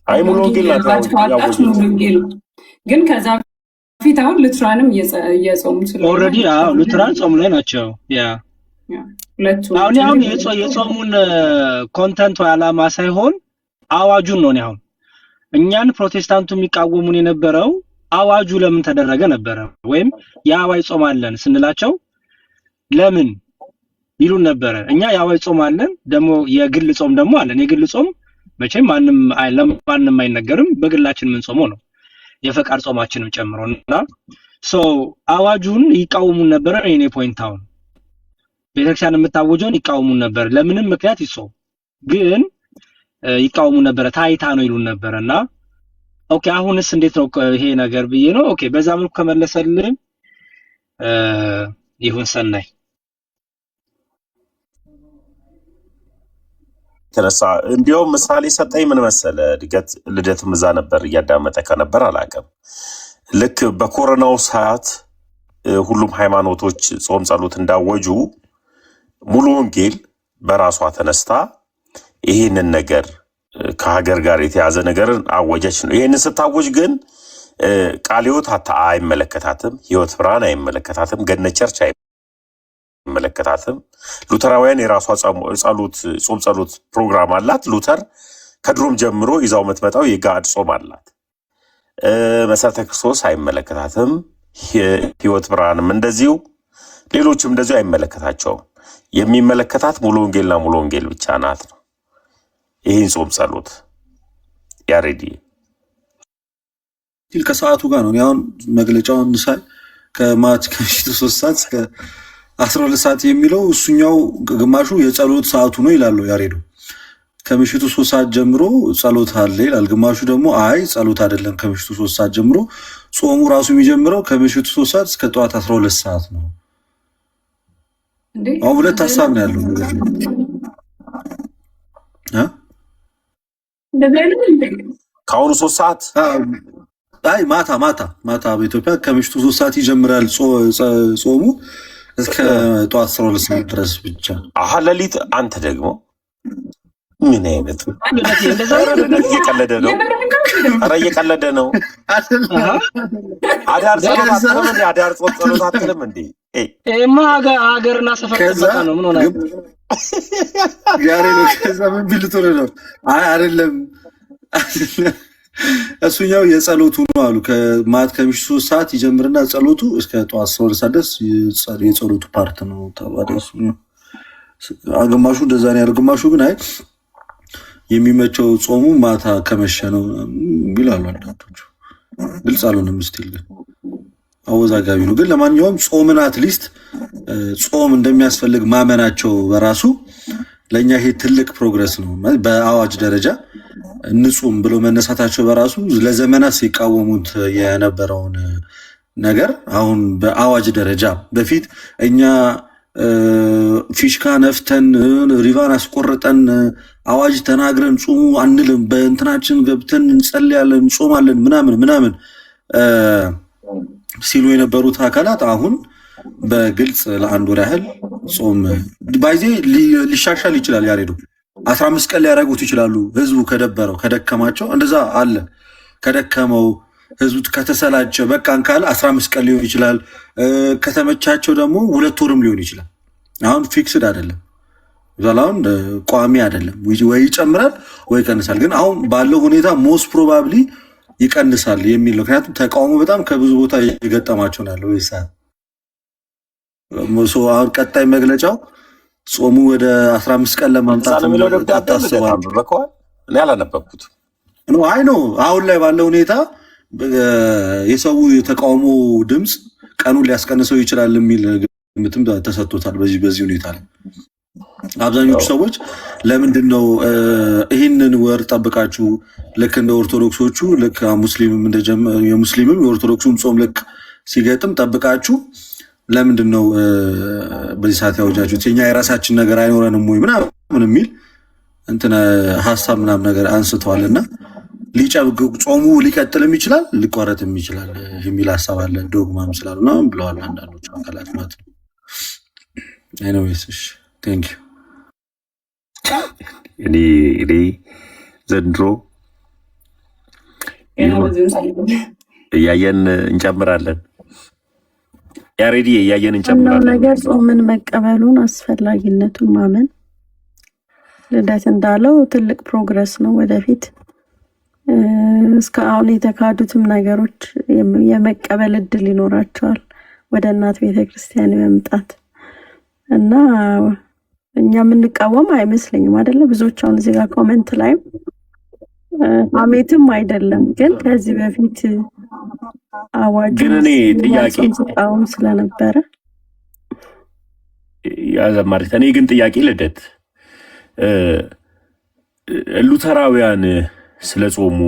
አይ ሙሉ ወንጌል ናቸው ካወጣች ሙሉ ወንጌል ግን ከዛ በፊት አሁን ሉትራንም እየጾሙ ስለሆነ ኦልሬዲ ሉትራን ጾም ላይ ናቸው። ያ አሁን የጾሙን ኮንተንት ወይ ዓላማ ሳይሆን አዋጁን ነው። አሁን እኛን ፕሮቴስታንቱ የሚቃወሙን የነበረው አዋጁ ለምን ተደረገ ነበረ። ወይም የአዋጅ ጾም አለን ስንላቸው ለምን ይሉን ነበረ። እኛ የአዋጅ ጾም አለን፣ ደግሞ የግል ጾም ደግሞ አለን። የግል ጾም መቼም ማንም አይነገርም፣ በግላችን ምን ጾመው ነው የፈቃድ ጾማችንም ጨምሮና አዋጁን ይቃወሙን ነበር። እኔ ፖይንት አሁን ቤተክርስቲያን የምታወጀውን ይቃወሙን ነበር። ለምንም ምክንያት ግን ይቃወሙን ነበር። ታይታ ነው ይሉን ነበርና ኦኬ አሁንስ እንዴት ነው ይሄ ነገር ብዬ ነው። ኦኬ በዛ መልኩ ከመለሰልኝ ይሁን ሰናይ ተነሳ። እንዲያውም ምሳሌ ሰጠኝ። ምን መሰለ ልደትም እዛ ነበር እያዳመጠ ከነበር አላውቅም። ልክ በኮሮናው ሰዓት ሁሉም ሃይማኖቶች ጾም ጸሎት እንዳወጁ ሙሉ ወንጌል በራሷ ተነስታ ይሄንን ነገር ከሀገር ጋር የተያዘ ነገርን አወጀች ነው። ይሄንን ስታወጅ ግን ቃለ ሕይወት አይመለከታትም፣ ሕይወት ብርሃን አይመለከታትም፣ ገነት ቸርች አይመለከታትም። ሉተራውያን የራሷ ጾም ጸሎት ፕሮግራም አላት። ሉተር ከድሮም ጀምሮ ይዛው የምትመጣው የጋድ ጾም አላት። መሰረተ ክርስቶስ አይመለከታትም። ሕይወት ብርሃንም እንደዚሁ፣ ሌሎችም እንደዚሁ አይመለከታቸውም። የሚመለከታት ሙሉ ወንጌልና ሙሉ ወንጌል ብቻ ናት ነው። ይህን ጾም ጸሎት ያሬዲ ከሰዓቱ ጋር ነው። አሁን መግለጫውን ሳይ ከምሽቱ 3 ሰዓት እስከ 12 ሰዓት የሚለው እሱኛው ግማሹ የጸሎት ሰዓቱ ነው ይላሉ ያሬዱ። ከምሽቱ 3 ሰዓት ጀምሮ ጸሎት አለ ይላል። ግማሹ ደግሞ አይ ጸሎት አይደለም፣ ከምሽቱ 3 ሰዓት ጀምሮ ጾሙ ራሱ የሚጀምረው ከምሽቱ 3 ሰዓት እስከ ጠዋት 12 ሰዓት ነው። አሁን ሁለት ሀሳብ ነው ያለው ከአሁኑ 3 ሰዓት አይ ማታ በኢትዮጵያ ከምሽቱ 3 ሰዓት ይጀምራል ጾሙ እስከ ጠዋት 12 ሰዓት ድረስ ብቻ። ሌሊት አንተ ደግሞ ምን አይነት እየቀለደ ነው? ኧረ እየቀለደ ነው። አዳር ጸሎት አትልም እንዴ? ሀገርና ሰፈር ተበቃ ነው። ምን ሆነ ያሬ ነው? ከዛ ምን ቢልቶ ነው? አይ አይደለም እሱኛው የጸሎቱ ነው አሉ። ከምሽቱ 3 ሰዓት ይጀምርና ጸሎቱ እስከ ጠዋት 12 ሰዓት ድረስ የጸሎቱ ፓርት ነው ተባለ። እሱ ግማሹ እንደዛ ነው ያለው። ግማሹ ግን አይ የሚመቸው ጾሙ ማታ ከመሸ ነው ይላሉ አንዳንዶቹ። ግልጽ አልሆነም። ስቲል ግን አወዛጋቢ ነው። ግን ለማንኛውም ጾምን አትሊስት ጾም እንደሚያስፈልግ ማመናቸው በራሱ ለኛ ይሄ ትልቅ ፕሮግረስ ነው። በአዋጅ ደረጃ ንጹም ብሎ መነሳታቸው በራሱ ለዘመናት ሲቃወሙት የነበረውን ነገር አሁን በአዋጅ ደረጃ በፊት እኛ ፊሽካ ነፍተን ሪቫን አስቆርጠን አዋጅ ተናግረን ጾሙ አንልም፣ በእንትናችን ገብተን እንጸልያለን፣ ጾማለን ምናምን ሲሉ የነበሩት አካላት አሁን በግልጽ ለአንድ ወር ያህል ጾም ባይዜ ሊሻሻል ይችላል። ያሬዱ 15 ቀን ሊያደርጉት ይችላሉ። ህዝቡ ከደበረው ከደከማቸው እንደዛ አለ። ከደከመው ህዝቡ ከተሰላቸ በቃን ካለ 15 ቀን ሊሆን ይችላል። ከተመቻቸው ደግሞ 2 ወርም ሊሆን ይችላል። አሁን ፊክስድ አይደለም፣ ዛላውን ቋሚ አይደለም። ወይ ይጨምራል ወይ ይቀንሳል። ግን አሁን ባለው ሁኔታ ሞስት ፕሮባብሊ ይቀንሳል የሚል ነው። ምክንያቱም ተቃውሞ በጣም ከብዙ ቦታ እየገጠማቸው ነው ያለው ይሳ አሁን ቀጣይ መግለጫው ጾሙ ወደ 15 ቀን ለማምጣት ታስቧል። እኔ አላነበብኩትም። አይ ነው አሁን ላይ ባለው ሁኔታ የሰው የተቃውሞ ድምፅ ቀኑን ሊያስቀንሰው ይችላል የሚል ግምትም ተሰጥቶታል። በዚህ ሁኔታ ላይ አብዛኞቹ ሰዎች ለምንድነው ይህንን ወር ጠብቃችሁ ልክ እንደ ኦርቶዶክሶቹ ልክ ሙስሊምም የሙስሊምም የኦርቶዶክሱም ጾም ልክ ሲገጥም ጠብቃችሁ ለምንድነው በዚህ ሰዓት ያወጃችሁት? የኛ የራሳችን ነገር አይኖረንም ወይ ምናምን የሚል እንትን ሀሳብ ምናምን ነገር አንስተዋልና ጾሙ ሊቀጥልም ይችላል ሊቋረጥም ይችላል የሚል ሀሳብ አለ። ዶግማም ስላሉ ነው ብለዋል አንዳንዶቹ አካላት ማለት ነው። ኤኒዌይስ ቴንክ ዩ። እኔ ዘንድሮ እያየን እንጨምራለን። ያሬዲ እያየን ዋናው እንጨምራለን። ነገር ጾምን መቀበሉን አስፈላጊነቱን ማመን። ልደት እንዳለው ትልቅ ፕሮግረስ ነው ወደፊት። እስካሁን የተካዱትም ነገሮች የመቀበል እድል ይኖራቸዋል ወደ እናት ቤተክርስቲያን መምጣት እና እኛ የምንቃወም አይመስለኝም አይደለ? ብዙዎች አሁን እዚህ ጋር ኮሜንት ላይም አሜትም አይደለም፣ ግን ከዚህ በፊት አዋጅ ግን እኔ ጥያቄ ተቃውሞ ስለነበረ ያዘማሪት እኔ ግን ጥያቄ ልደት ሉተራውያን ስለጾሙ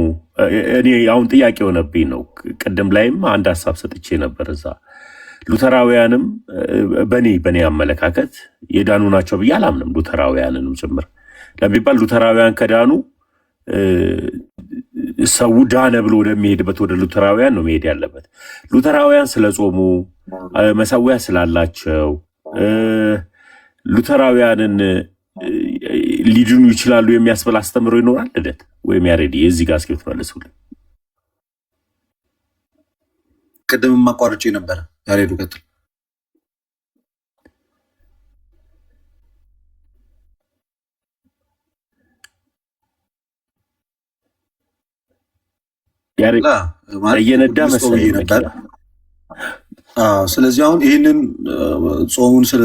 እኔ አሁን ጥያቄ ሆነብኝ ነው። ቅድም ላይም አንድ ሀሳብ ሰጥቼ ነበር። እዛ ሉተራውያንም በኔ አመለካከት የዳኑ ናቸው ብዬ አላምንም። ሉተራውያንንም ጭምር ለሚባል ሉተራውያን ከዳኑ ሰው ዳነ ብሎ ወደሚሄድበት ወደ ሉተራውያን ነው መሄድ ያለበት። ሉተራውያን ስለጾሙ መሰዊያ ስላላቸው ሉተራውያንን ሊድኑ ይችላሉ የሚያስብል አስተምሮ ይኖራል ልደት ወይም ያሬዲ? እዚህ ጋር እስኪ ትመልሱልኝ። ቅድም ማቋረጬ ነበር። ያሬዱ ቀጥል። እየነዳ መሰለኝ ነበር። ስለዚህ አሁን ይህንን ጾሙን ስለ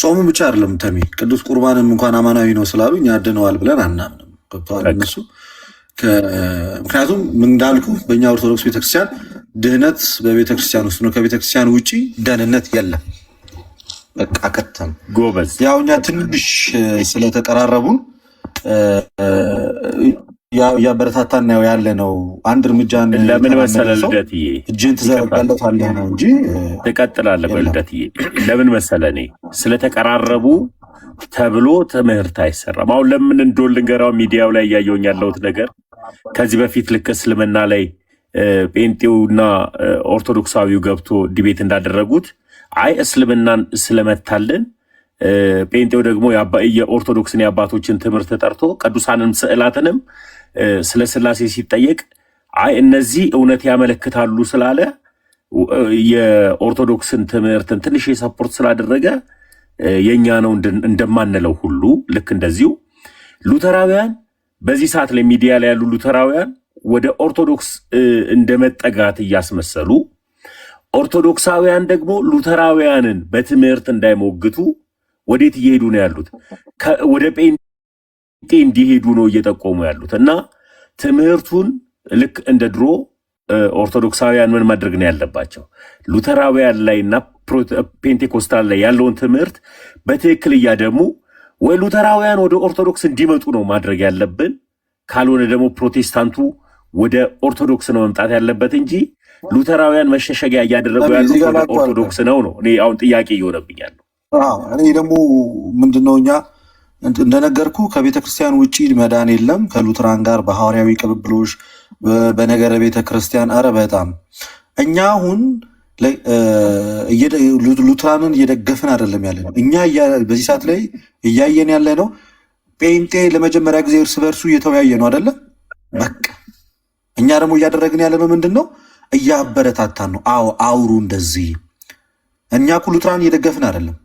ጾሙን ብቻ አይደለም ተሚ ቅዱስ ቁርባንም እንኳን አማናዊ ነው ስላሉ እኛ ያድነዋል ብለን አናምንም። ገብተዋል እነሱ። ምክንያቱም እንዳልኩ በእኛ ኦርቶዶክስ ቤተክርስቲያን ድህነት በቤተክርስቲያን ውስጥ ነው። ከቤተክርስቲያን ውጭ ደህንነት የለም። በቃ ከተም ጎበዝ። ያው እኛ ትንሽ ስለተቀራረቡን ያበረታታን ነው ያለ ነው። አንድ እርምጃን ለምን መሰለ ልደትዬ እጅን ትዘረጋለታለህ ነው እንጂ ትቀጥላለህ። በልደትዬ ለምን መሰለ እኔ ስለተቀራረቡ ተብሎ ትምህርት አይሰራም። አሁን ለምን እንደሆነ ልንገራው። ሚዲያው ላይ እያየሁኝ ያለሁት ነገር ከዚህ በፊት ልክ እስልምና ላይ ጴንጤውና ኦርቶዶክሳዊው ገብቶ ዲቤት እንዳደረጉት አይ እስልምናን ስለመታልን ጴንጤው ደግሞ የኦርቶዶክስን የአባቶችን ትምህርት ጠርቶ ቅዱሳንም ስዕላትንም ስለ ስላሴ ሲጠየቅ አይ እነዚህ እውነት ያመለክታሉ ስላለ የኦርቶዶክስን ትምህርትን ትንሽ የሰፖርት ስላደረገ የኛ ነው እንደማንለው ሁሉ ልክ እንደዚሁ ሉተራውያን በዚህ ሰዓት ላይ ሚዲያ ላይ ያሉ ሉተራውያን ወደ ኦርቶዶክስ እንደመጠጋት እያስመሰሉ ኦርቶዶክሳውያን ደግሞ ሉተራውያንን በትምህርት እንዳይሞግቱ ወዴት እየሄዱ ነው ያሉት? ወደ ጴንጤ እንዲሄዱ ነው እየጠቆሙ ያሉት። እና ትምህርቱን ልክ እንደ ድሮ ኦርቶዶክሳውያን ምን ማድረግ ነው ያለባቸው? ሉተራውያን ላይና ፔንቴኮስታል ላይ ያለውን ትምህርት በትክክል እያደሙ ወይ ሉተራውያን ወደ ኦርቶዶክስ እንዲመጡ ነው ማድረግ ያለብን። ካልሆነ ደግሞ ፕሮቴስታንቱ ወደ ኦርቶዶክስ ነው መምጣት ያለበት እንጂ ሉተራውያን መሸሸጊያ እያደረጉ ያሉት ወደ ኦርቶዶክስ ነው። እኔ አሁን ጥያቄ እየሆነብኛል። እኔ ደግሞ ምንድነው እኛ እንደነገርኩ ከቤተክርስቲያን ውጪ መዳን የለም። ከሉትራን ጋር በሐዋርያዊ ቅብብሎች በነገረ ቤተክርስቲያን አረ በጣም እኛ አሁን ሉትራንን እየደገፍን አይደለም ያለ ነው። እኛ በዚህ ሰዓት ላይ እያየን ያለ ነው ጴንጤ ለመጀመሪያ ጊዜ እርስ በርሱ እየተወያየ ነው አይደለም። በቃ እኛ ደግሞ እያደረግን ያለ ነው ምንድን ነው? እያበረታታን ነው። አዎ አውሩ እንደዚህ። እኛ እኮ ሉትራን እየደገፍን አይደለም።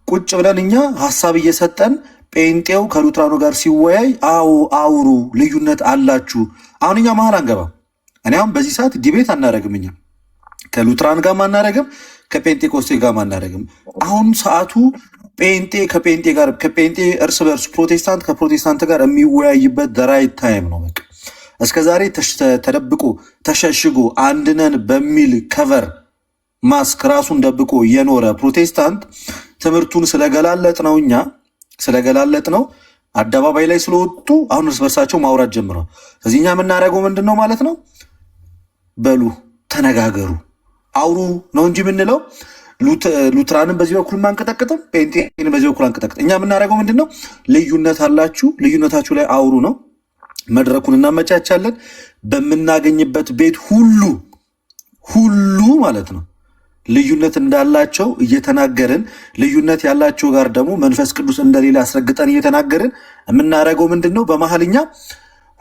ቁጭ ብለን እኛ ሀሳብ እየሰጠን ጴንጤው ከሉትራኑ ጋር ሲወያይ አዎ አውሩ፣ ልዩነት አላችሁ። አሁን እኛ መሀል አንገባም። እኔ አሁን በዚህ ሰዓት ዲቤት አናረግም። እኛ ከሉትራን ጋር ማናረግም፣ ከጴንጤኮስቴ ጋር ማናረግም። አሁን ሰዓቱ ጴንጤ ከጴንጤ ጋር ከጴንጤ እርስ በርሱ ፕሮቴስታንት ከፕሮቴስታንት ጋር የሚወያይበት ደራይት ታይም ነው። በቃ እስከዛሬ ተደብቆ ተሸሽጎ አንድነን በሚል ከቨር ማስክ ራሱን ደብቆ የኖረ ፕሮቴስታንት ትምህርቱን ስለገላለጥ ነው እኛ ስለገላለጥ ነው አደባባይ ላይ ስለወጡ አሁን እርስ በርሳቸው ማውራት ጀምረው። ስለዚህ እኛ የምናደርገው ምንድን ነው ማለት ነው? በሉ ተነጋገሩ፣ አውሩ ነው እንጂ የምንለው ሉትራንን በዚህ በኩል አንቀጠቅጥም፣ ጴንጤን በዚህ በኩል አንቀጠቅጥ። እኛ የምናደርገው ምንድን ነው? ልዩነት አላችሁ፣ ልዩነታችሁ ላይ አውሩ ነው። መድረኩን እናመቻቻለን። በምናገኝበት ቤት ሁሉ ማለት ነው ልዩነት እንዳላቸው እየተናገርን ልዩነት ያላቸው ጋር ደግሞ መንፈስ ቅዱስ እንደሌላ አስረግጠን እየተናገርን የምናደርገው ምንድን ነው? በመሀልኛ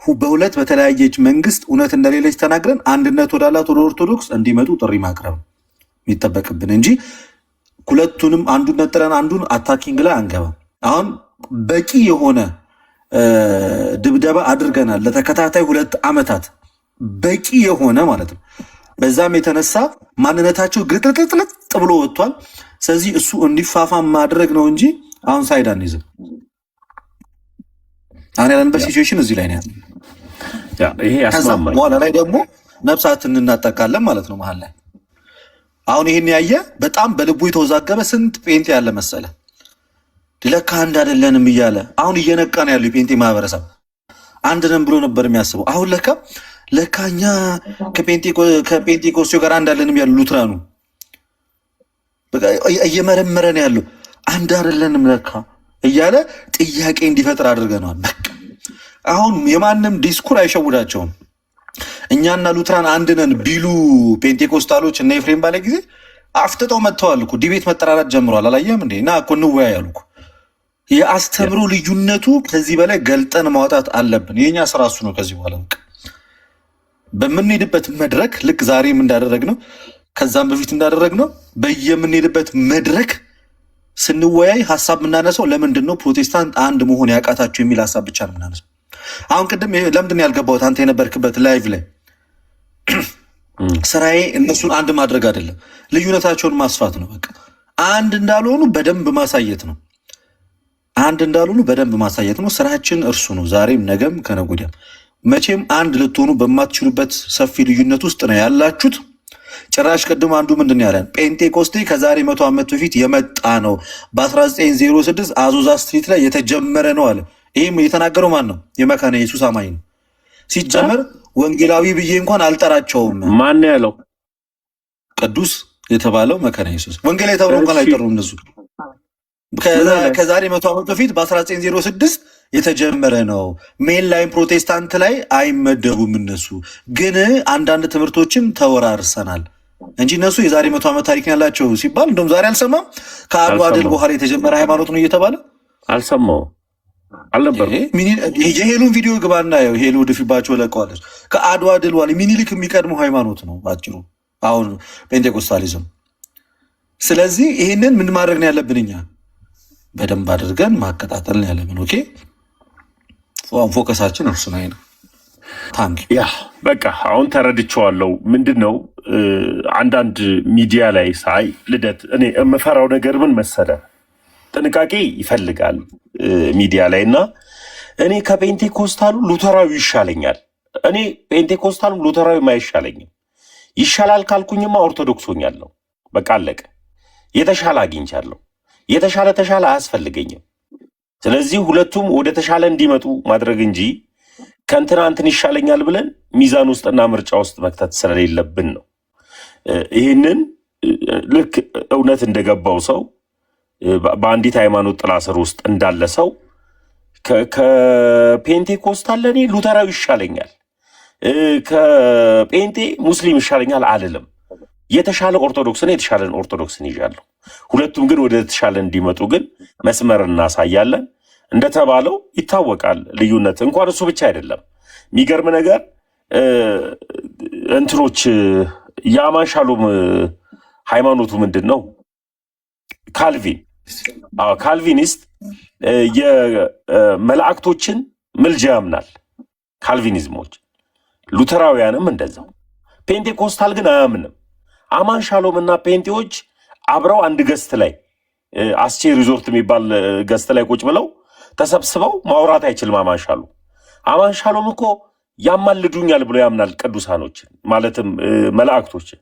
በሁለት በተለያየች መንግስት እውነት እንደሌለች ተናግረን አንድነት ወዳላት ወደ ኦርቶዶክስ እንዲመጡ ጥሪ ማቅረብ የሚጠበቅብን እንጂ ሁለቱንም አንዱን ነጥለን አንዱን አታኪንግ ላይ አንገባም። አሁን በቂ የሆነ ድብደባ አድርገናል ለተከታታይ 2 ዓመታት በቂ የሆነ ማለት ነው። በዛም የተነሳ ማንነታቸው ግጥጥጥጥ ብሎ ወጥቷል። ስለዚህ እሱ እንዲፋፋም ማድረግ ነው እንጂ አሁን ሳይድ አንይዝም። አሁን ያለንበት ሲቹዌሽን እዚህ ላይ ነው ያለው። ይሄ ያስማማኝ። በኋላ ላይ ደግሞ ነፍሳትን እናጠቃለን ማለት ነው መሀል ላይ። አሁን ይሄን ያየ በጣም በልቡ የተወዛገበ ስንት ጴንጤ ያለ መሰለ ለካ አንድ አይደለንም እያለ አሁን እየነቃ ነው ያለው የጴንጤ ማህበረሰብ። አንድ ነን ብሎ ነበር የሚያስበው። አሁን ለካ እኛ ከጴንጤቆስቴ ጋር አንድ አይደለንም ያሉ ሉትራኑ በቃ እየመረመረን ያለው አንድ አይደለንም ለካ እያለ ጥያቄ እንዲፈጥር አድርገናል። በቃ አሁን የማንም ዲስኩር አይሸውዳቸውም። እኛና ሉትራን አንድ ነን ቢሉ ፔንቴኮስታሎች እና ኤፍሬም ባለ ጊዜ አፍጥጠው መጥተዋል እኮ ዲቤት መጠራራት ጀምሯል። አላየም እንዴ? እና እኮ እንወያይ አሉ እኮ። የአስተምሮ ልዩነቱ ከዚህ በላይ ገልጠን ማውጣት አለብን። የኛ ስራ እሱ ነው። ከዚህ በኋላ በምንሄድበት መድረክ ልክ ዛሬም እንዳደረግነው ከዛም በፊት እንዳደረግነው በየምንሄድበት መድረክ ስንወያይ ሀሳብ የምናነሳው ለምንድን ነው ፕሮቴስታንት አንድ መሆን ያቃታቸው የሚል ሀሳብ ብቻ ነው የምናነሳው። አሁን ቅድም ለምንድን ነው ያልገባሁት? አንተ የነበርክበት ላይቭ ላይ ስራዬ እነሱን አንድ ማድረግ አይደለም፣ ልዩነታቸውን ማስፋት ነው። በቃ አንድ እንዳልሆኑ በደንብ ማሳየት ነው። አንድ እንዳልሆኑ በደንብ ማሳየት ነው። ስራችን እርሱ ነው። ዛሬም፣ ነገም፣ ከነገ ወዲያም መቼም አንድ ልትሆኑ በማትችሉበት ሰፊ ልዩነት ውስጥ ነው ያላችሁት። ጭራሽ ቅድም አንዱ ምንድን ነው ያለን? ጴንጤቆስቴ ከዛሬ 100 ዓመት በፊት የመጣ ነው፣ በ1906 አዞዛ ስትሪት ላይ የተጀመረ ነው አለ። ይህም የተናገረው ማን ነው? የመካነ ኢየሱስ አማኝ ነው። ሲጀመር ወንጌላዊ ብዬ እንኳን አልጠራቸውም። ማን ያለው? ቅዱስ የተባለው መካነ ኢየሱስ። ወንጌላዊ ተብሎ እንኳን አይጠሩም እነሱ። ከዛሬ 100 ዓመት በፊት በ1906 የተጀመረ ነው። ሜን ላይን ፕሮቴስታንት ላይ አይመደቡም እነሱ። ግን አንዳንድ ትምህርቶችን ተወራርሰናል እንጂ እነሱ የዛሬ 100 ዓመት ታሪክ ያላቸው ሲባል እንደውም ዛሬ አልሰማም። ከአድዋ ድል በኋላ የተጀመረ ሃይማኖት ነው እየተባለ አልሰማው አልነበርም። የሄሉን ቪዲዮ ግባና ያው ሄሉ ድፊባቸው ለቀዋለች። ከአድዋ ድል በኋላ ሚኒሊክ የሚቀድመው ሃይማኖት ነው ባጭሩ አሁን ፔንቴኮስታሊዝም። ስለዚህ ይህንን ምን ማድረግ ነው ያለብን? እኛ በደንብ አድርገን ማቀጣጠል ነው ያለብን። ኦኬ ፎከሳችን እርሱ ላይ ነው። ታንክ ያ በቃ አሁን ተረድቼዋለሁ። ምንድን ነው አንዳንድ ሚዲያ ላይ ሳይ ልደት እኔ የምፈራው ነገር ምን መሰለ፣ ጥንቃቄ ይፈልጋል ሚዲያ ላይ እና እኔ ከፔንቴኮስታሉ ሉተራዊ ይሻለኛል። እኔ ፔንቴኮስታሉ ሉተራዊ አይሻለኝም። ይሻላል ካልኩኝማ ኦርቶዶክስ ሆኛለሁ። በቃ አለቀ። የተሻለ አግኝቻለሁ። የተሻለ አያስፈልገኝም። ስለዚህ ሁለቱም ወደ ተሻለ እንዲመጡ ማድረግ እንጂ ከእንትና እንትን ይሻለኛል ብለን ሚዛን ውስጥና ምርጫ ውስጥ መክተት ስለሌለብን ነው። ይህንን ልክ እውነት እንደገባው ሰው በአንዲት ሃይማኖት ጥላ ስር ውስጥ እንዳለ ሰው ከፔንቴኮስታል ለእኔ ሉተራዊ ይሻለኛል፣ ከጴንጤ ሙስሊም ይሻለኛል አልልም። የተሻለ ኦርቶዶክስን የተሻለን ኦርቶዶክስን ይዣለሁ። ሁለቱም ግን ወደ ተሻለ እንዲመጡ ግን መስመር እናሳያለን። እንደተባለው ይታወቃል ልዩነት። እንኳን እሱ ብቻ አይደለም። የሚገርም ነገር እንትኖች የአማን ሻሎም ሃይማኖቱ ምንድን ነው? ካልቪኒስት የመላእክቶችን ምልጃ ያምናል። ካልቪኒዝሞች፣ ሉተራውያንም እንደዛው። ፔንቴኮስታል ግን አያምንም። አማን ሻሎም እና ፔንቴዎች አብረው አንድ ገስት ላይ አስቼ ሪዞርት የሚባል ገስት ላይ ቁጭ ብለው ተሰብስበው ማውራት አይችልም። አማን ሻሎም እኮ ያማልዱኛል ብሎ ያምናል ቅዱሳኖችን ማለትም መላእክቶችን።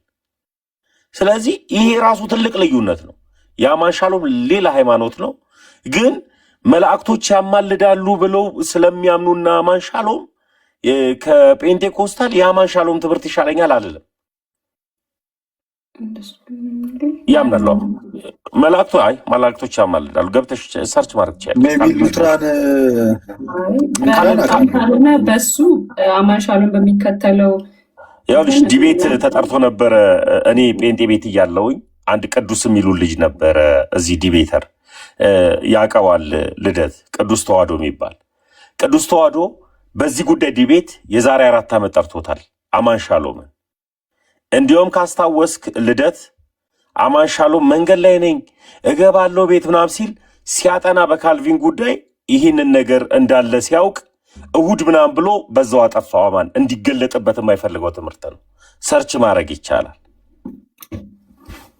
ስለዚህ ይሄ ራሱ ትልቅ ልዩነት ነው። የአማን ሻሎም ሌላ ሃይማኖት ነው፣ ግን መላእክቶች ያማልዳሉ ብለው ስለሚያምኑና አማን ሻሎም ከፔንቴኮስታል የአማን ሻሎም ትምህርት ይሻለኛል አልልም። ያምናሉ መላእክቶች ያማልዳሉ። ገብተሽ ሰርች ማድረግ ካልሆነ በሱ አማን ሻሎም በሚከተለው ያውልሽ ዲቤት ተጠርቶ ነበረ። እኔ ጴንጤ ቤት እያለውኝ አንድ ቅዱስ የሚሉ ልጅ ነበረ እዚህ ዲቤተር ያቀዋል ልደት ቅዱስ ተዋህዶ የሚባል ቅዱስ ተዋህዶ በዚህ ጉዳይ ዲቤት የዛሬ 4 ዓመት ጠርቶታል አማን ሻሎምን። እንዲሁም ካስታወስክ ልደት አማን ሻሎም መንገድ ላይ ነኝ እገባለሁ ቤት ምናምን ሲል ሲያጠና በካልቪን ጉዳይ ይህንን ነገር እንዳለ ሲያውቅ እሁድ ምናምን ብሎ በዛው አጠፋው። አማን እንዲገለጥበት የማይፈልገው ትምህርት ነው። ሰርች ማድረግ ይቻላል።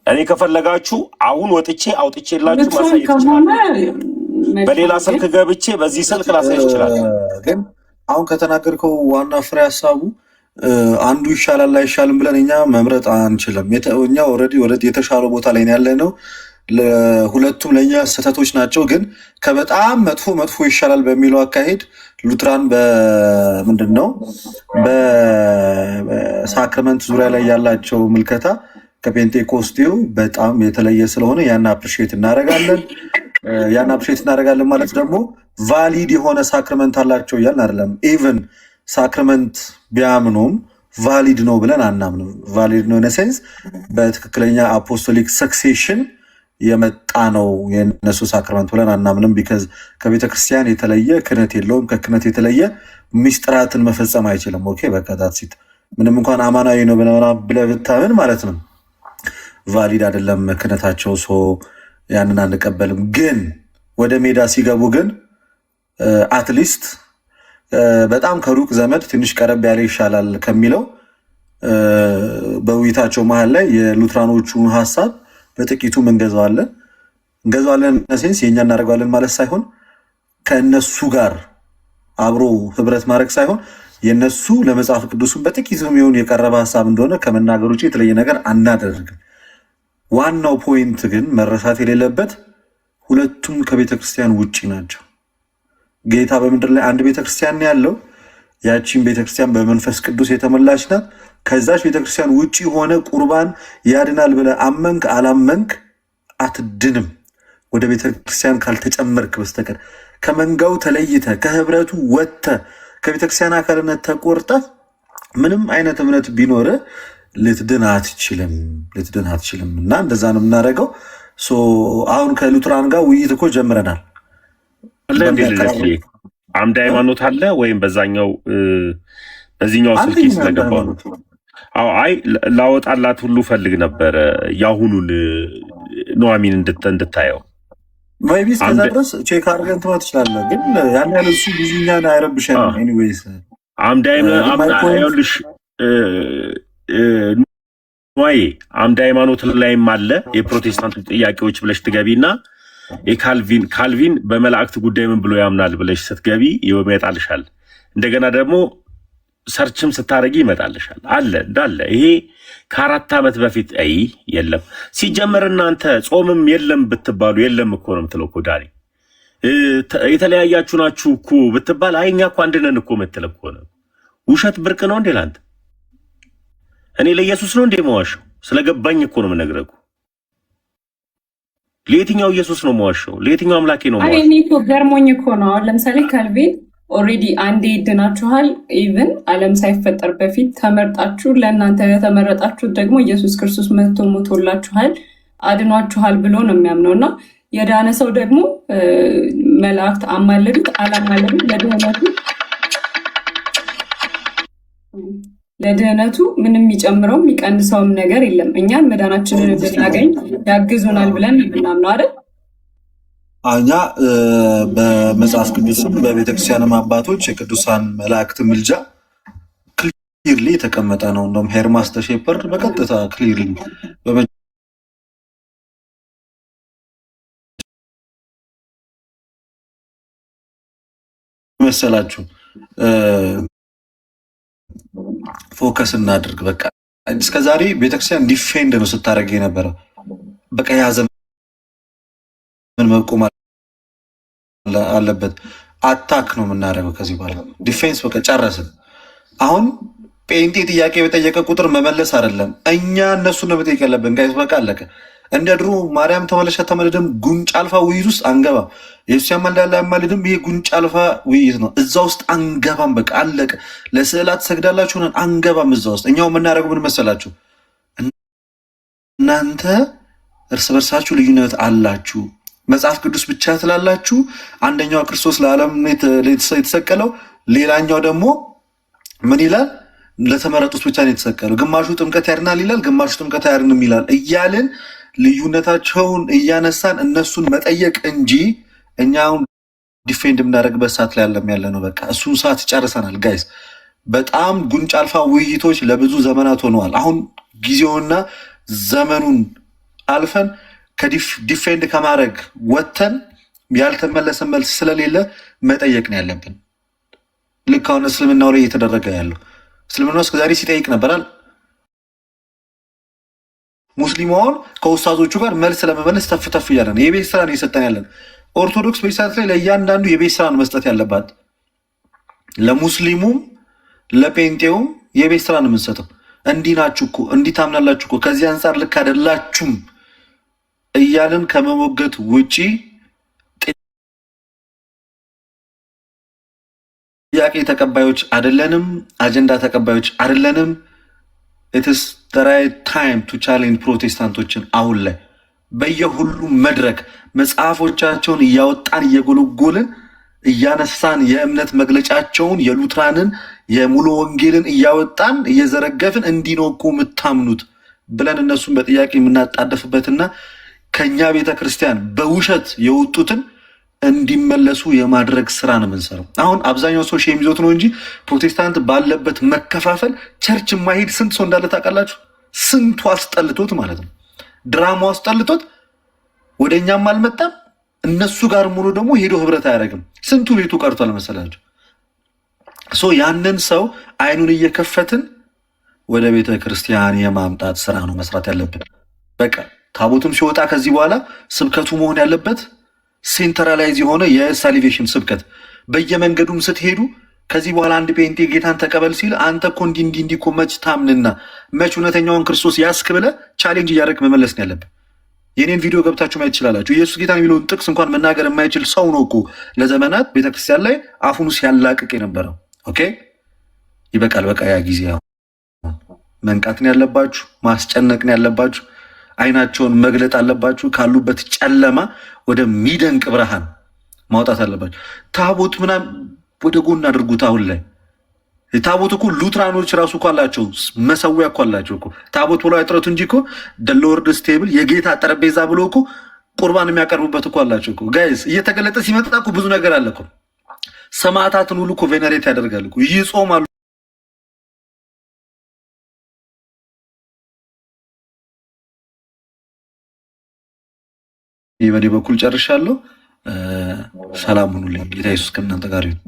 እኔ ከፈለጋችሁ አሁን ወጥቼ አውጥቼላችሁ ማሳየት ይችላል። በሌላ ስልክ ገብቼ በዚህ ስልክ ላሳየት ይችላል። ግን አሁን ከተናገርከው ዋና ፍሬ ሀሳቡ አንዱ ይሻላል አይሻልም ብለን እኛ መምረጥ አንችልም። እኛ ኦልሬዲ የተሻለ ቦታ ላይ ያለ ነው። ሁለቱም ለእኛ ስህተቶች ናቸው። ግን ከበጣም መጥፎ ይሻላል በሚለው አካሄድ ሉትራን በምንድን ነው በሳክረመንት ዙሪያ ላይ ያላቸው ምልከታ ከፔንቴኮስቴው በጣም የተለየ ስለሆነ ያን አፕሪሺየት እናደርጋለን። ማለት ደግሞ ቫሊድ የሆነ ሳክረመንት አላቸው እያልን አይደለም። ኢቨን ሳክረመንት ቢያምኑም ቫሊድ ነው ብለን አናምንም። ቫሊድ ነው ኢነሴንስ በትክክለኛ አፖስቶሊክ ሰክሴሽን የመጣ ነው የነሱ ሳክረመንት ብለን አናምንም። ቢካዝ ከቤተክርስቲያን የተለየ ክህነት የለውም። ከክህነት የተለየ ሚስጥራትን መፈጸም አይችልም። ኦኬ በቃ ዳትሲት ምንም እንኳን አማናዊ ነው ብለህ ብታምን ማለት ነው ቫሊድ አይደለም ክህነታቸው። ሶ ያንን አንቀበልም። ግን ወደ ሜዳ ሲገቡ ግን አትሊስት በጣም ከሩቅ ዘመድ ትንሽ ቀረብ ያለ ይሻላል ከሚለው በውይይታቸው መሀል ላይ የሉትራኖቹን ሀሳብ በጥቂቱ እንገዛዋለን ሴንስ የኛ እናደርገዋለን ማለት ሳይሆን ከእነሱ ጋር አብሮ ህብረት ማድረግ ሳይሆን የነሱ ለመጽሐፍ ቅዱስም በጥቂቱ የሚሆን የቀረበ ሀሳብ እንደሆነ ከመናገር ውጭ የተለየ ነገር አናደርግም። ዋናው ፖይንት ግን መረሳት የሌለበት ሁለቱም ከቤተክርስቲያን ውጪ ናቸው። ጌታ በምድር ላይ አንድ ቤተክርስቲያን ያለው ያቺን ቤተክርስቲያን በመንፈስ ቅዱስ የተሞላች ናት። ከዛች ቤተክርስቲያን ውጪ ሆነ ቁርባን ያድናል ብለህ አመንክ አላመንክ አትድንም። ወደ ቤተክርስቲያን ካልተጨመርክ በስተቀር ከመንጋው ተለይተ ከህብረቱ ወጥተ ከቤተክርስቲያን አካልነት ተቆርጠ ምንም አይነት እምነት ቢኖር ልትድን አትችልም። እና እንደዛ ነው የምናደርገው። አሁን ከሉትራን ጋር ውይይት እኮ ጀምረናል። አምድ ሃይማኖት አለ ወይም በዛኛው በዚህኛው ስልክ ስለገባው ነው። አይ ላወጣላት ሁሉ ፈልግ ነበር ያሁኑን ኑሐሚን እንድታየው maybe እስከዛ ድረስ ቼክ አድርገን ትማት ትችላለህ። ግን ያን ያህል እሱ ብዙኛን አይረብሸንም። ኤኒዌይስ አምድ ሃይማኖት ላይም አለ የፕሮቴስታንት ጥያቄዎች ብለሽ ትገቢና ካልቪን በመላእክት ጉዳይ ምን ብሎ ያምናል ብለሽ ስትገቢ ይመጣልሻል። እንደገና ደግሞ ሰርችም ስታረጊ ይመጣልሻል። አለ እንዳለ ይሄ ከ4 ዓመት በፊት የለም ሲጀመር እናንተ ጾምም የለም ብትባሉ የለም እኮ ነው የምትለው እኮ ዳኒ። የተለያያችሁ ናችሁ እኮ ብትባል እኛ እኮ አንድ ነን እኮ የምትል እኮ ነው። ውሸት ብርቅ ነው እንዴ ላንተ? እኔ ለኢየሱስ ነው እንዴ መዋሸው? ስለገባኝ እኮ ነው የምነግርህ። ለየትኛው ኢየሱስ ነው መዋሸው? ለየትኛው አምላኬ ነው መዋሸው? እኔ እኮ ገርሞኝ እኮ ነው። አሁን ለምሳሌ ካልቪን ኦልሬዲ አንዴ ይድናችኋል። ኢቭን ዓለም ሳይፈጠር በፊት ተመርጣችሁ ለእናንተ የተመረጣችሁት ደግሞ ኢየሱስ ክርስቶስ መጥቶ ሞቶላችኋል አድኗችኋል ብሎ ነው የሚያምነው። እና የዳነ ሰው ደግሞ መላእክት አማለዱት አላማለዱት ለድህነቱ ምንም የሚጨምረው የሚቀንሰውም ነገር የለም። እኛን መዳናችንን እንድናገኝ ያግዙናል ብለን የምናምነው አይደል? እኛ በመጽሐፍ ቅዱስም በቤተክርስቲያንም አባቶች የቅዱሳን መላእክት ምልጃ ክሊርሊ የተቀመጠ ነው። እንደውም ሄርማስ ተሼፐርድ በቀጥታ ክሊርሊ መሰላችሁ ፎከስ እናድርግ። በቃ እስከዛሬ ቤተክርስቲያን ዲፌንድ ነው ስታደርግ የነበረ። በቃ ያዘ ምን መቆም አለበት። አታክ ነው የምናደርገው ከዚህ በኋላ ዲፌንስ በቃ ጨረስን። አሁን ጴንጤ ጥያቄ በጠየቀ ቁጥር መመለስ አይደለም እኛ እነሱን ነው መጠየቅ ያለብን። ጋይስ በቃ አለቀ። እንደ ድሮ ማርያም ተመለሻ ተመለደም ጉንጭ አልፋ ውይይት ውስጥ አንገባም። ኢየሱስ ያማልዳል አያማልድም፣ ይሄ ጉንጭ አልፋ ውይይት ነው። እዛ ውስጥ አንገባም። በቃ አለቀ። ለስዕላት ሰግዳላችሁ ሆነን አንገባም እዛ ውስጥ። እኛው የምናደርገው ምን መሰላችሁ? እናንተ እርስ በርሳችሁ ልዩነት አላችሁ፣ መጽሐፍ ቅዱስ ብቻ ትላላችሁ። አንደኛው ክርስቶስ ለዓለም የተሰቀለው ሌላኛው ደግሞ ምን ይላል? ለተመረጡት ብቻ ነው የተሰቀለው። ግማሹ ጥምቀት ያድናል ይላል፣ ግማሹ ጥምቀት አያድንም ይላል እያልን ልዩነታቸውን እያነሳን እነሱን መጠየቅ እንጂ እኛ አሁን ዲፌንድ የምናደርግበት ሰዓት ላይ ያለ ነው። በቃ እሱን ሰዓት ጨርሰናል ጋይስ። በጣም ጉንጭ አልፋ ውይይቶች ለብዙ ዘመናት ሆነዋል። አሁን ጊዜውና ዘመኑን አልፈን ከዲፌንድ ከማድረግ ወጥተን ያልተመለሰ መልስ ስለሌለ መጠየቅ ነው ያለብን። ልክ አሁን እስልምናው ላይ እየተደረገ ያለው እስልምናው እስከዛሬ ሲጠይቅ ነበራል። ሙስሊሙ አሁን ከኡስታዞቹ ጋር መልስ ለመመለስ ተፍ እያለ ነው። የቤት ስራ ነው እየሰጠን ያለን። ኦርቶዶክስ በሰዓት ላይ ለእያንዳንዱ የቤት ስራ ነው መስጠት ያለባት። ለሙስሊሙም ለጴንጤውም የቤት ስራ ነው የምንሰጠው። እንዲህ ናችሁ እኮ እንዲህ ታምናላችሁ እኮ ከዚህ አንጻር ልክ አይደላችሁም እያልን ከመሞገት ውጪ ጥያቄ ተቀባዮች አይደለንም፣ አጀንዳ ተቀባዮች አይደለንም። ኢትስ ዘ ራይት ታይም ቱ ቻሌንጅ ፕሮቴስታንቶችን አሁን ላይ በየሁሉም መድረክ መጽሐፎቻቸውን እያወጣን እየጎለጎልን እያነሳን የእምነት መግለጫቸውን የሉትራንን የሙሉ ወንጌልን እያወጣን እየዘረገፍን እንዲህ ነው እኮ የምታምኑት ብለን እነሱን በጥያቄ የምናጣደፍበትና ከኛ ቤተ ክርስቲያን በውሸት የወጡትን እንዲመለሱ የማድረግ ስራ ነው የምንሰራው። አሁን አብዛኛው ሰው ሼም ይዞት ነው እንጂ ፕሮቴስታንት ባለበት መከፋፈል ቸርች የማይሄድ ስንት ሰው እንዳለ ታውቃላችሁ? ስንቱ አስጠልቶት ማለት ነው። ድራማው አስጠልቶት ወደ እኛም አልመጣም። እነሱ ጋር ሙሉ ደግሞ ሄዶ ህብረት አያደርግም። ስንቱ ቤቱ ቀርቷል መሰላችሁ? ያንን ሰው አይኑን እየከፈትን ወደ ቤተ ክርስቲያን የማምጣት ስራ ነው መስራት ያለብን። በቃ ታቦትም ሲወጣ ከዚህ በኋላ ስብከቱ መሆን ያለበት ሴንትራላይዝ የሆነ የሳሊቬሽን ስብከት። በየመንገዱም ስትሄዱ ከዚህ በኋላ አንድ ጴንጤ ጌታን ተቀበል ሲል አንተ እኮ እንዲህ እኮ መች ታምንና መች እውነተኛውን ክርስቶስ ያስክ ብለህ ቻሌንጅ እያደረግ መመለስ ነው ያለብን። የኔን ቪዲዮ ገብታችሁ ማየት ትችላላችሁ። ኢየሱስ ጌታን የሚለውን ጥቅስ እንኳን መናገር የማይችል ሰው ነው እኮ ለዘመናት ቤተክርስቲያን ላይ አፉን ሲያላቅቅ የነበረው። ኦኬ ይበቃል። በቃ ያ ጊዜ መንቃትን ያለባችሁ፣ ማስጨነቅን ያለባችሁ፣ አይናቸውን መግለጥ አለባችሁ። ካሉበት ጨለማ ወደሚደንቅ ብርሃን ማውጣት አለባችሁ። ታቦት ምናምን ወደ ጎን አድርጉት። አሁን ላይ ታቦት እኮ ሉትራኖች ራሱ እኮ አላቸው፣ መሰዊያ እኮ አላቸው እኮ። ታቦት ብሎ አይጥረቱ እንጂ እኮ ሎርድስ ቴብል የጌታ ጠረጴዛ ብሎ እኮ ቁርባን የሚያቀርቡበት እኮ አላቸው እኮ። ጋይስ እየተገለጠ ሲመጣ እኮ ብዙ ነገር አለ እኮ። ሰማዕታትን ሁሉ እኮ ቬነሬት ያደርጋል እኮ፣ ይጾማሉ። ይህ በኔ በኩል ጨርሻለሁ። ሰላም ሁኑልኝ። ጌታ ኢየሱስ ከእናንተ ጋር ይሁን።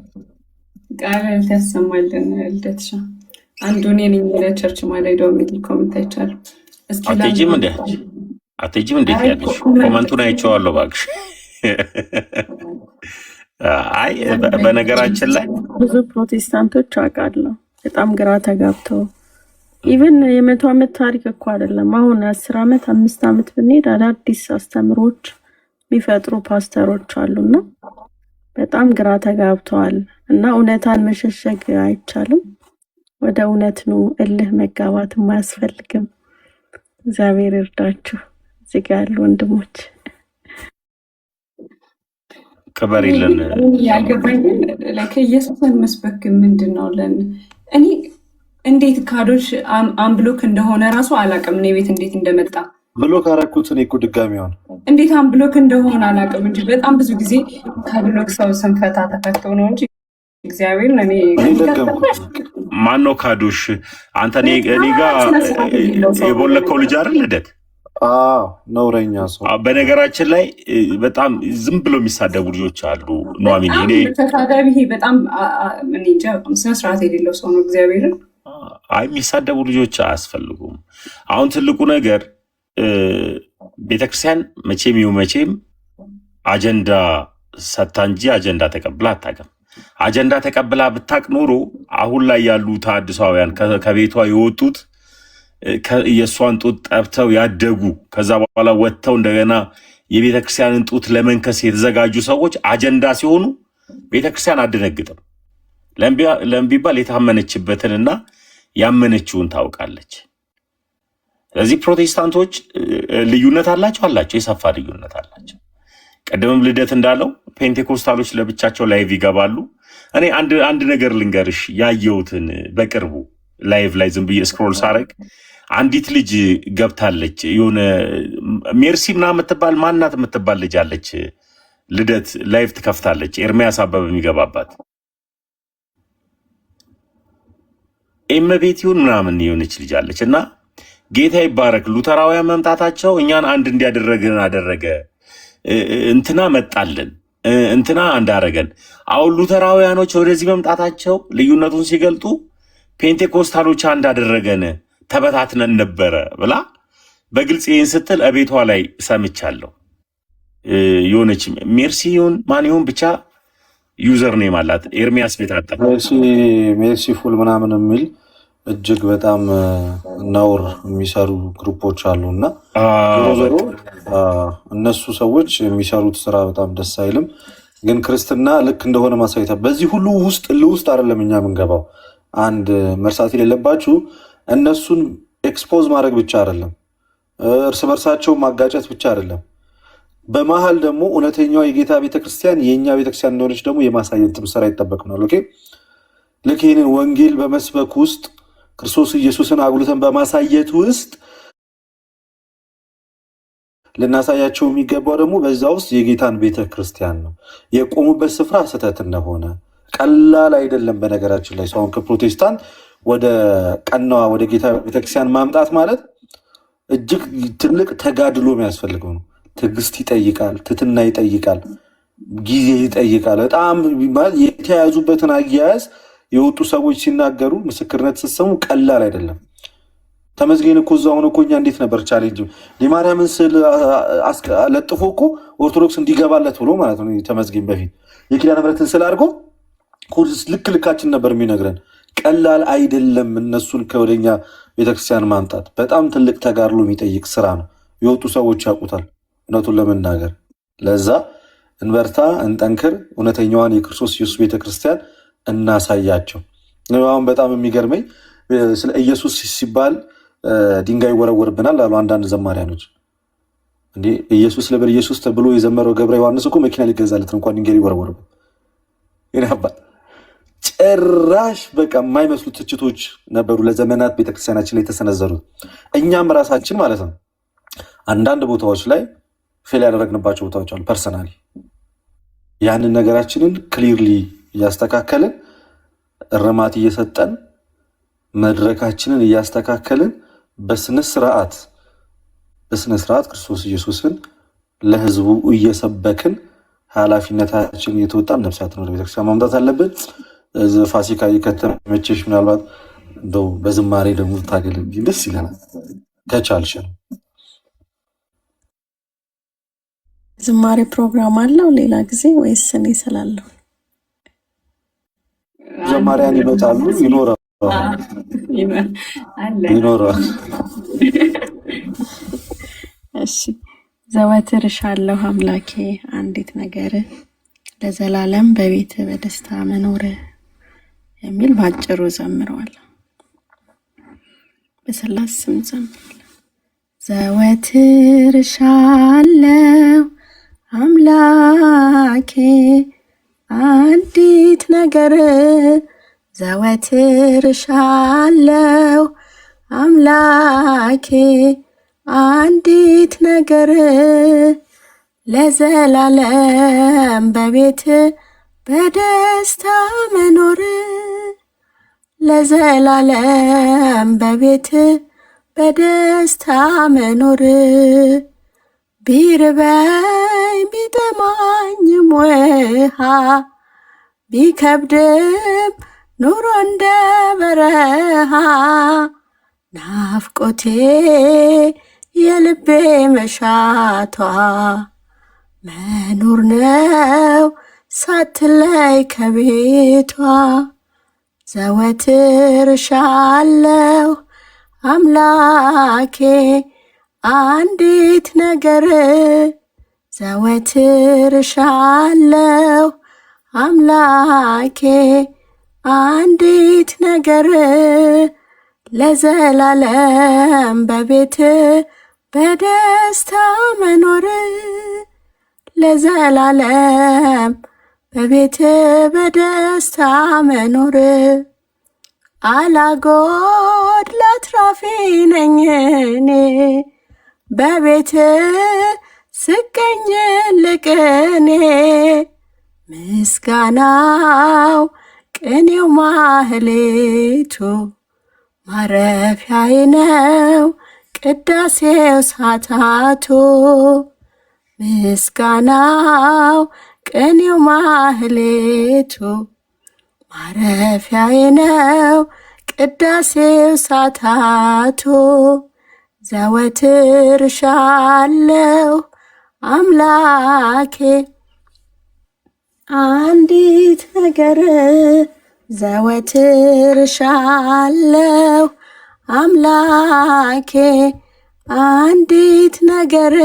ቃል ያሰማልን። ልደትሻ አንዱ እኔ ነኝ ለቸርች ማለዳው የሚል ኮሜንት አይቻልም። አትሄጂም እንዴት ያለሽ ኮመንቱን አይቼዋለሁ እባክሽ። አይ በነገራችን ላይ ብዙ ፕሮቴስታንቶች አውቃለሁ በጣም ግራ ተጋብተው ኢቨን የ100 ዓመት ታሪክ እኮ አይደለም አሁን 10 ዓመት 5 ዓመት ብንሄድ አዳዲስ አስተምሮች የሚፈጥሩ ፓስተሮች አሉና በጣም ግራ ተጋብተዋል። እና እውነታን መሸሸግ አይቻልም። ወደ እውነት ነው። እልህ መጋባት አያስፈልግም። እግዚአብሔር ይርዳችሁ። እዚህ ጋር ያሉ ወንድሞች ከበር ይለን ያገባኝ ለኢየሱስን መስበክ ምንድነው? እኔ እንዴት ካዶች አንብሎክ እንደሆነ ራሱ አላውቅም። እኔ ቤት እንዴት እንደመጣ ብሎክ አደረኩት። እኔ እኮ ድጋሚ ሆነ እንዴት አንብሎክ እንደሆነ አላውቅም እንጂ በጣም ብዙ ጊዜ ከብሎክ ሰው ስንፈታ ተፈቶ ነው እንጂ እግዚአብሔር እኔ ማን ነው ካዶሽ? አንተ እኔ ጋር የቦለከው ልጅ አይደል ልደት? ነውረኛ ሰው። በነገራችን ላይ በጣም ዝም ብሎ የሚሳደቡ ልጆች አሉ። ኑሐሚን እኔ ተሳዳቢ በጣም እኔ እንጃ ስነ ስርዓት የሌለው ሰው ነው እግዚአብሔርን። አይ የሚሳደቡ ልጆች አያስፈልጉም። አሁን ትልቁ ነገር ቤተክርስቲያን መቼም አጀንዳ ሰታ እንጂ አጀንዳ ተቀብላ አታውቅም። አጀንዳ ተቀብላ ብታቅ ኖሮ አሁን ላይ ያሉ ተሐድሳውያን ከቤቷ የወጡት የእሷን ጡት ጠብተው ያደጉ ከዛ በኋላ ወጥተው እንደገና የቤተክርስቲያንን ጡት ለመንከስ የተዘጋጁ ሰዎች አጀንዳ ሲሆኑ ቤተክርስቲያን አደነግጥም። ለምቢባል የታመነችበትንና ያመነችውን ታውቃለች። ስለዚህ ፕሮቴስታንቶች ልዩነት አላቸው፣ የሰፋ ልዩነት አላቸው። ቀደምም ልደት እንዳለው ፔንቴኮስታሎች ለብቻቸው ላይቭ ይገባሉ። እኔ አንድ ነገር ልንገርሽ ያየሁትን በቅርቡ ላይቭ ላይ ዝም ብዬ ስክሮል ሳረግ አንዲት ልጅ ገብታለች። የሆነ ሜርሲ ምናምን የምትባል ማናት የምትባል ልጅ አለች። ልደት ላይቭ ትከፍታለች። ኤርሚያስ አበበ የሚገባባት ኤመቤቲውን ምናምን የሆነች ልጅ አለች እና ጌታ ይባረክ ሉተራውያን መምጣታቸው እኛን አንድ እንዲያደረግን አደረገ። እንትና መጣልን እንትና እንዳረገን። አሁን ሉተራውያኖች ወደዚህ መምጣታቸው ልዩነቱን ሲገልጡ ፔንቴኮስታሎች አንድ አደረገን ተበታትነን ነበረ ብላ በግልጽ ይህን ስትል እቤቷ ላይ ሰምቻለሁ። የሆነች ሜርሲ ይሁን ማን ይሁን ብቻ ዩዘር ኔም አላት ኤርሚያስ ቤት አጣ ሜርሲ ፉል ምናምን የሚል እጅግ በጣም ነውር የሚሰሩ ግሩፖች አሉ እና ዞሮ እነሱ ሰዎች የሚሰሩት ስራ በጣም ደስ አይልም። ግን ክርስትና ልክ እንደሆነ ማሳየት በዚህ ሁሉ ውስጥ አይደለም እኛ የምንገባው። አንድ መርሳት የሌለባችሁ እነሱን ኤክስፖዝ ማድረግ ብቻ አይደለም፣ እርስ በርሳቸው ማጋጨት ብቻ አይደለም። በመሀል ደግሞ እውነተኛዋ የጌታ ቤተክርስቲያን የእኛ ቤተክርስቲያን እንደሆነች ደግሞ የማሳየት ስራ ይጠበቅናል። ኦኬ ልክ ይህንን ወንጌል በመስበክ ውስጥ ክርስቶስ ኢየሱስን አጉልተን በማሳየት ውስጥ ልናሳያቸው የሚገባው ደግሞ በዛ ውስጥ የጌታን ቤተክርስቲያን ነው። የቆሙበት ስፍራ ስህተት እንደሆነ ቀላል አይደለም። በነገራችን ላይ ሰውን ከፕሮቴስታንት ወደ ቀናዋ ወደ ጌታ ቤተክርስቲያን ማምጣት ማለት እጅግ ትልቅ ተጋድሎ የሚያስፈልገው ነው። ትዕግስት ይጠይቃል፣ ትትና ይጠይቃል፣ ጊዜ ይጠይቃል። በጣም የተያዙበትን አያያዝ የወጡ ሰዎች ሲናገሩ ምስክርነት ስትሰሙ ቀላል አይደለም። ተመስገን እኮ እዛ ሆነ እኮ እኛ እንዴት ነበር ቻሌንጅ የማርያምን ስዕል ለጥፎ እኮ ኦርቶዶክስ እንዲገባለት ብሎ ማለት ነው። ተመስገን በፊት የኪዳነ ምሕረትን ስዕል አድርጎ ልካችን ነበር የሚነግረን። ቀላል አይደለም። እነሱን ከወደኛ ቤተክርስቲያን ማምጣት በጣም ትልቅ ተጋድሎ የሚጠይቅ ስራ ነው። የወጡ ሰዎች ያውቁታል እውነቱን ለመናገር። ለዛ እንበርታ፣ እንጠንክር፣ እውነተኛዋን የክርስቶስ ኢየሱስ ቤተክርስቲያን እናሳያቸው። አሁን በጣም የሚገርመኝ ስለ ኢየሱስ ሲባል ድንጋይ ይወረወርብናል አሉ አንዳንድ ዘማሪያኖች። እንዴ ኢየሱስ ለበር ኢየሱስ ተብሎ የዘመረው ገብረ ዮሐንስ እኮ መኪና ሊገዛለት እንኳን ድንጋይ ይወረወርበት ይናባል። ጭራሽ በቃ የማይመስሉ ትችቶች ነበሩ ለዘመናት ቤተክርስቲያናችን ላይ የተሰነዘሩት። እኛም ራሳችን ማለት ነው አንዳንድ ቦታዎች ላይ ፌል ያደረግንባቸው ቦታዎች አሉ። ፐርሰናሊ ያንን ነገራችንን ክሊርሊ እያስተካከልን እርማት እየሰጠን መድረካችንን እያስተካከልን በስነ ስርዓት ክርስቶስ ኢየሱስን ለህዝቡ እየሰበክን ኃላፊነታችን እየተወጣን ነፍሳትን ወደ ቤተክርስቲያን ማምጣት አለብን። ፋሲካ ከተመቸሽ ምናልባት እንደው በዝማሬ ደግሞ ታገለግኝ ደስ ይለናል ከቻልሽ። ዝማሬ ፕሮግራም አለው ሌላ ጊዜ ወይስ እኔ ስላለሁ? ዘማሪያን ይመጣሉ ይኖራል። እሺ ዘወትር እሻለሁ አምላኬ አንዲት ነገር ለዘላለም በቤት በደስታ መኖር የሚል ባጭሩ ዘምረዋል። በስላሴ ስም ዘምራለሁ። ዘወትር እሻለሁ አምላኬ አንዲት ነገር ዘወትር እሻለሁ አምላኬ አንዲት ነገር ለዘላለም በቤት በደስታ መኖር ለዘላለም በቤት በደስታ መኖር ቢርበኝ ቢጠማኝም ውሃ ቢከብድም ኑሮ እንደ በረሃ ናፍቆቴ የልቤ መሻቷ መኖር ነው ሳትለይ ከቤቷ ዘወትር እሻለሁ አምላኬ አንዲት ነገር ዘወትር እሻለሁ አምላኬ አንዲት ነገር ለዘላለም በቤት በደስታ መኖር ለዘላለም በቤት በደስታ መኖር አላጎድላት ትራፊ ነኝ እኔ በቤት ስገኝ ልቅኔ ምስጋናው ቅኔው ማህሌቱ ማረፊያዬ ነው ቅዳሴው ሳታቱ ምስጋናው ቅኔው ማህሌቱ ማረፊያዬ ነው ቅዳሴው ሳታቱ ዘወትር እሻለሁ አምላኬ አንዲት ነገር ዘወትር እሻለሁ አምላኬ አንዲት ነገር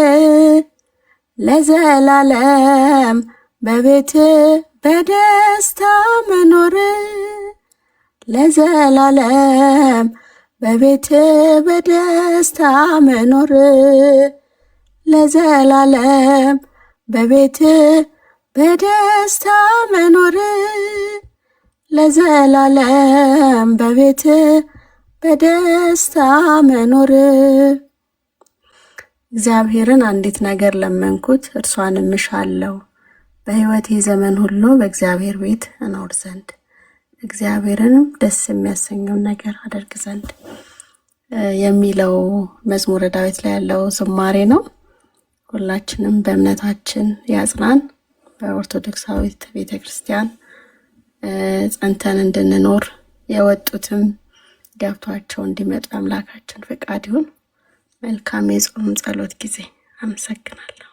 ለዘላለም በቤት በደስታ መኖር ለዘላለም በቤት በደስታ መኖር ለዘላለም በቤት በደስታ መኖር ለዘላለም በቤት በደስታ መኖር። እግዚአብሔርን አንዲት ነገር ለመንኩት እርሷንም እሻለሁ በሕይወቴ ዘመን ሁሉ በእግዚአብሔር ቤት እኖር ዘንድ እግዚአብሔርንም ደስ የሚያሰኘውን ነገር አደርግ ዘንድ የሚለው መዝሙረ ዳዊት ላይ ያለው ዝማሬ ነው። ሁላችንም በእምነታችን ያጽናን። በኦርቶዶክሳዊት ቤተክርስቲያን ጸንተን እንድንኖር የወጡትም ገብቷቸው እንዲመጡ አምላካችን ፈቃድ ይሁን። መልካም የጾም ጸሎት ጊዜ። አመሰግናለሁ።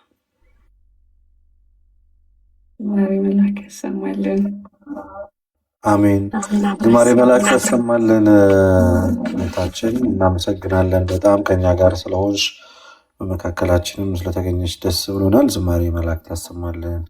ዝማሬ መላክ ያሰማልን። አሜን። ዝማሬ መላክ ያሰማልን። እህታችን እናመሰግናለን በጣም ከኛ ጋር ስለሆንሽ በመካከላችንም ስለተገኘች ደስ ብሎናል። ዝማሬ መላክ ያሰማልን።